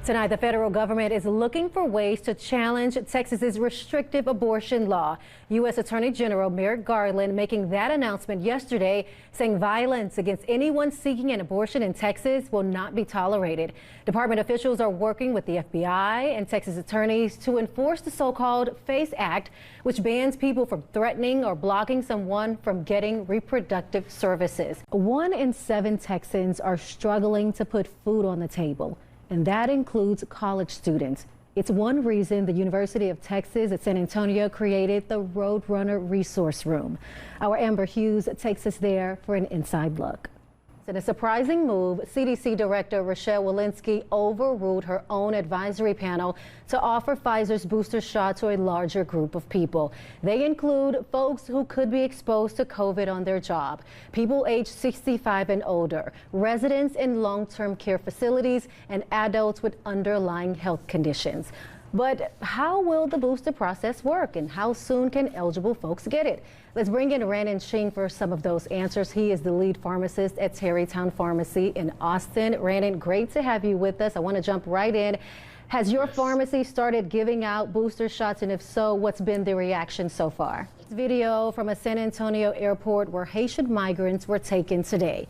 Tonight, the federal government is looking for ways to challenge Texas's restrictive abortion law. U.S. Attorney General Merrick Garland making that announcement yesterday, saying violence against anyone seeking an abortion in Texas will not be tolerated. Department officials are working with the FBI and Texas attorneys to enforce the so-called FACE Act, which bans people from threatening or blocking someone from getting reproductive services. 1 in 7 Texans are struggling to put food on the table, and that includes college students. It's one reason the University of Texas at San Antonio created the Roadrunner Resource Room. Our Amber Hughes takes us there for an inside look. In a surprising move, CDC Director Rochelle Walensky overruled her own advisory panel to offer Pfizer's booster shot to a larger group of people. They include folks who could be exposed to COVID on their job, people aged 65 and older, residents in long-term care facilities, and adults with underlying health conditions. But how will the booster process work, and how soon can eligible folks get it? Let's bring in Rannon Sheen for some of those answers. He is the lead pharmacist at Tarrytown Pharmacy in Austin. Rannon, great to have you with us. I want to jump right in. Has your pharmacy started giving out booster shots, and if so, what's been the reaction so far? Video from a San Antonio airport where Haitian migrants were taken today.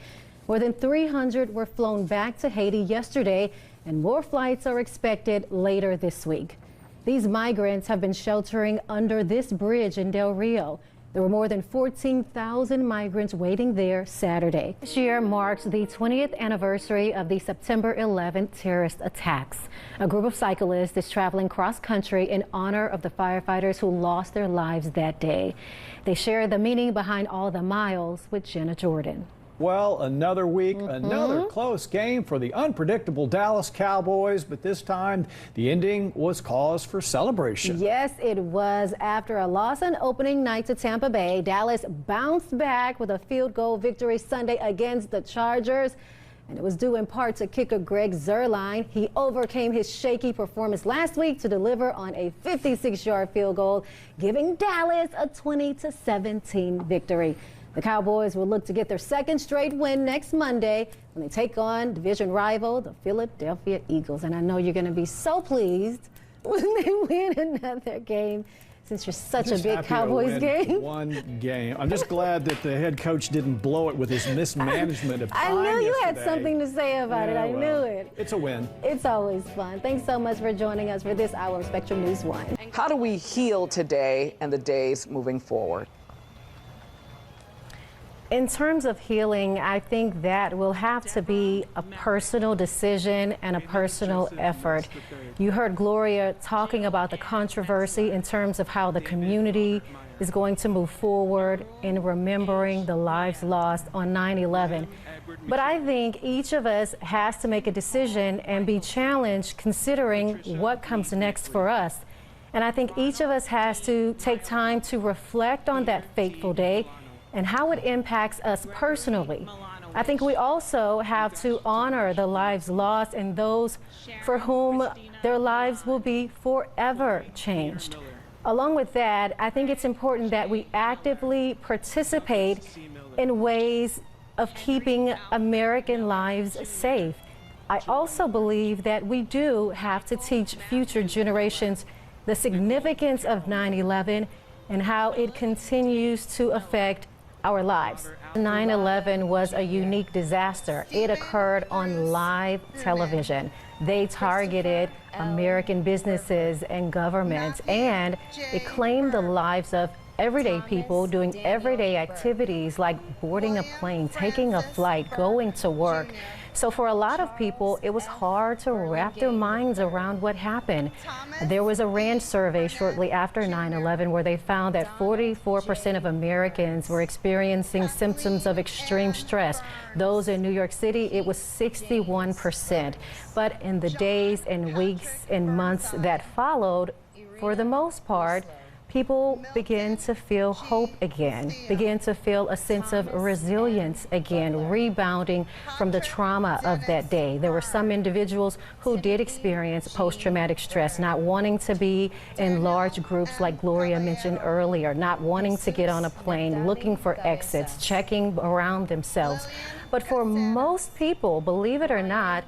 More than 300 were flown back to Haiti yesterday, and more flights are expected later this week. These migrants have been sheltering under this bridge in Del Rio. There were more than 14,000 migrants waiting there Saturday. This year marks the 20th anniversary of the September 11th terrorist attacks. A group of cyclists is traveling cross-country in honor of the firefighters who lost their lives that day. They share the meaning behind all the miles with Jenna Jordan. Well, another week, another close game for the unpredictable Dallas Cowboys, but this time the ending was cause for celebration. Yes, it was. After a loss on opening night to Tampa Bay, Dallas bounced back with a field goal victory Sunday against the Chargers. And it was due in part to kicker Greg Zuerlein. He overcame his shaky performance last week to deliver on a 56-yard field goal, giving Dallas a 20-17 victory. The Cowboys will look to get their second straight win next Monday when they take on division rival, the Philadelphia Eagles. And I know you're going to be so pleased when they win another game, since you're such a big Cowboys game. One game. I'm just glad that the head coach didn't blow it with his mismanagement of time. I knew you yesterday. had something to say about it. I knew it. It's a win. It's always fun. Thanks so much for joining us for this hour of Spectrum News 1. How do we heal today and the days moving forward? In terms of healing, I think that will have to be a personal decision and a personal effort. You heard Gloria talking about the controversy in terms of how the community is going to move forward in remembering the lives lost on 9/11. But I think each of us has to make a decision and be challenged considering what comes next for us. And I think each of us has to take time to reflect on that fateful day and how it impacts us personally. I think we also have to honor the lives lost and those for whom their lives will be forever changed. Along with that, I think it's important that we actively participate in ways of keeping American lives safe. I also believe that we do have to teach future generations the significance of 9/11 and how it continues to affect our lives. 9/11 was a unique disaster. It occurred on live television. They targeted American businesses and governments, and it claimed the lives of everyday people doing everyday activities like boarding a plane, taking a flight, going to work. So for a lot of people, it was hard to wrap their minds around what happened. There was a RAND survey shortly after 9/11 where they found that 44% of Americans were experiencing symptoms of extreme stress. Those in New York City, it was 61%. But in the days and weeks and months that followed, for the most part, people begin to feel hope again, begin to feel a sense of resilience again, rebounding from the trauma of that day. There were some individuals who did experience post-traumatic stress, not wanting to be in large groups like Gloria mentioned earlier, not wanting to get on a plane, looking for exits, checking around themselves. But for most people, believe it or not,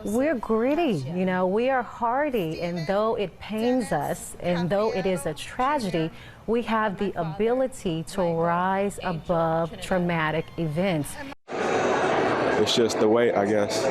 we're gritty, you know, we are hardy, and though it pains us and though it is a tragedy, we have the ability to rise above traumatic events. It's just the weight, I guess.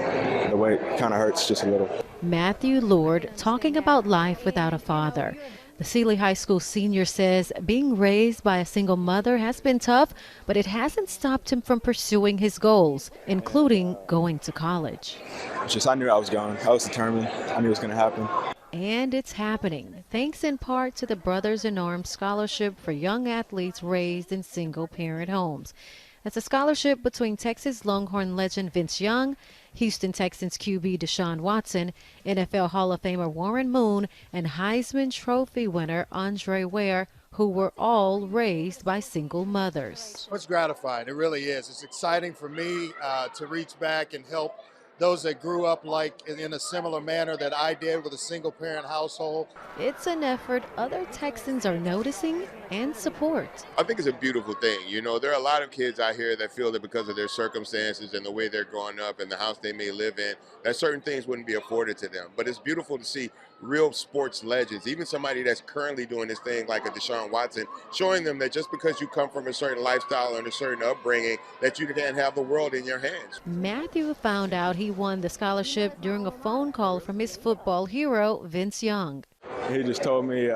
The weight kind of hurts just a little. Matthew Lord talking about life without a father. The Sealy High School senior says being raised by a single mother has been tough, but it hasn't stopped him from pursuing his goals, including going to college. It's just I knew I was going. I was determined. I knew it was going to happen. And it's happening, thanks in part to the Brothers in Arms Scholarship for young athletes raised in single-parent homes. That's a scholarship between Texas Longhorn legend Vince Young, Houston Texans QB Deshaun Watson, NFL Hall of Famer Warren Moon, and Heisman Trophy winner Andre Ware, who were all raised by single mothers. It's gratifying. It really is. It's exciting for me to reach back and help those that grew up like in a similar manner that I did with a single parent household. It's an effort other Texans are noticing and support. I think it's a beautiful thing. You know, there are a lot of kids out here that feel that because of their circumstances and the way they're growing up and the house they may live in, that certain things wouldn't be afforded to them. But it's beautiful to see real sports legends, even somebody that's currently doing this thing like a Deshaun Watson, showing them that just because you come from a certain lifestyle and a certain upbringing, that you can't have the world in your hands. Matthew found out he won the scholarship during a phone call from his football hero, Vince Young. He just told me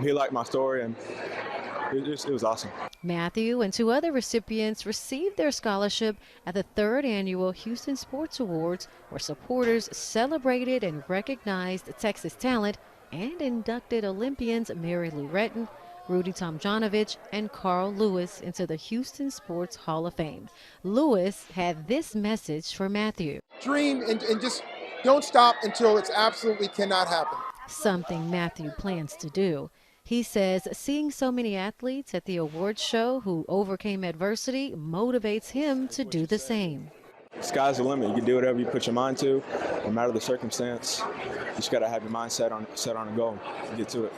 he liked my story, and it was awesome. Matthew and two other recipients received their scholarship at the 3rd Annual Houston Sports Awards, where supporters celebrated and recognized Texas talent and inducted Olympians Mary Lou Retton, Rudy Tomjanovich, and Carl Lewis into the Houston Sports Hall of Fame. Lewis had this message for Matthew. Dream and just don't stop until it's absolutely cannot happen. Something Matthew plans to do. He says seeing so many athletes at the awards show who overcame adversity motivates him to do the same. Sky's the limit. You can do whatever you put your mind to, no matter the circumstance. You just got to have your mind set on a goal and get to it.